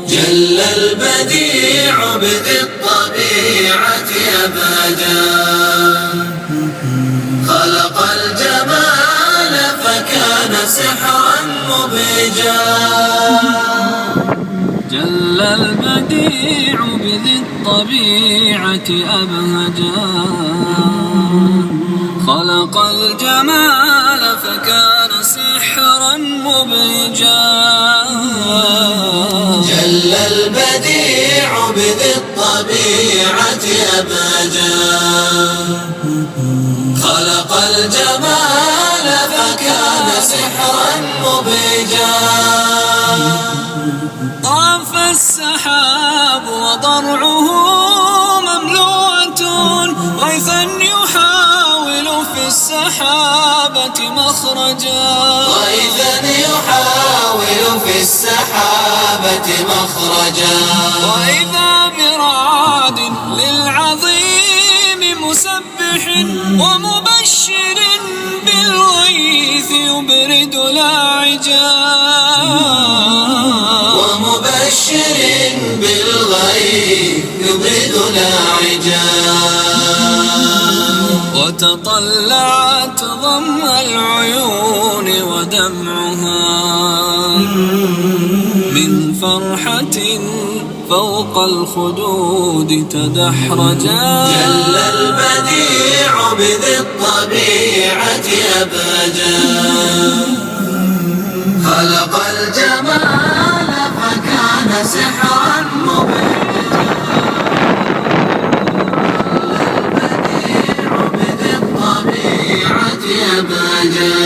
جل البديع بذي الطبيعة أبهجا، خلق الجمال فكان سحرا مبهجا. جل البديع بذي الطبيعة أبهجا، خلق الجمال فكان سحرا مبهجا. جل البديع بذي الطبيعة أبهجا، خلق الجمال فكان سحرا مبهجا. طاف السحاب وضرعه مملوءة غيثا يحاول في السحابة مخرجا، غيثا يحاول في السحابة مخرجا. وإذا برعد للعظيم مسبح ومبشر بالغيث يبرد لاعجا، ومبشر بالغيث يبرد لاعجا. وتطلعت ضم العيون ودمعها من فرحة فوق الخدود تدحرجا. جل البديع بذي الطبيعة أبهجا، خلق الجمال فكان سحرا مبهجا. البديع بذي الطبيعة أبهجا،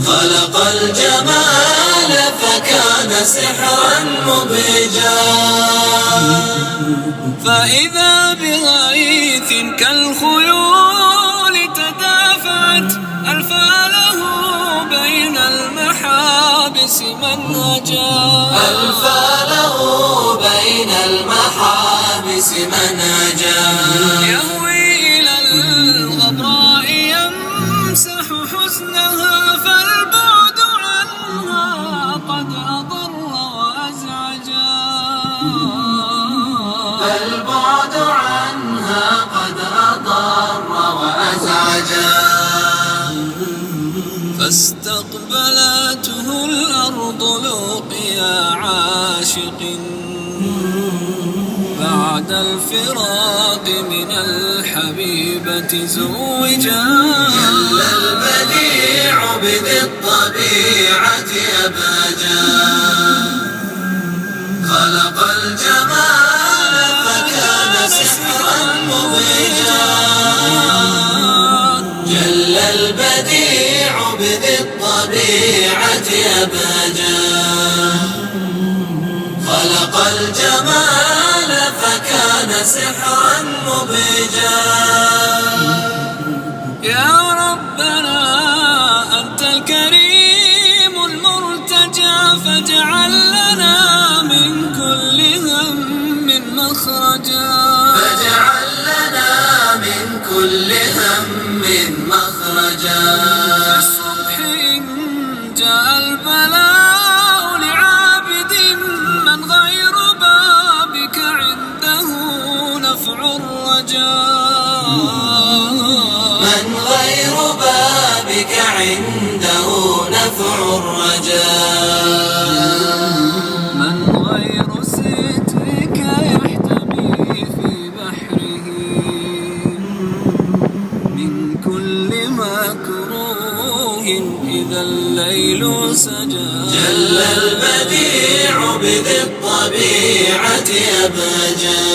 خلق الجمال فكان سحرا مبهجا. فإذا بغيث كالخيول تدافعت ألفاله بين المحابس منهجا، ألفاله بين المحابس منهجا. يهوي إلى الغبراء يمسح حزنها فالبعد عنها قد أضر وأزعجا، فالبعد عنها قد أضر وأزعجا. فاستقبلته الأرض لقيا عاشق بعد الفراق من الحبيبة زوجا. جل البديع بذي الطبيعة أبهجا، خلق الجمال فكان سحرا مبهجا. جل البديع بذي الطبيعة أبهجا، خلق الجمال فكان سحرا مبهجا. يا ربنا أنت الكريم المرتجى، فاجعل لنا من كل هم مخرجا، فاجعل لنا من كل هم مخرجا. في الصبح إن جاء البلاء لعابد من غير بابك عنده نفع الرجاء، من غير بابك عنده نفع الرجاء. من غير سترك يحتمي في بحره من كل مكروه إذا الليل سجى. جل البديع بذي الطبيعة أبهجا،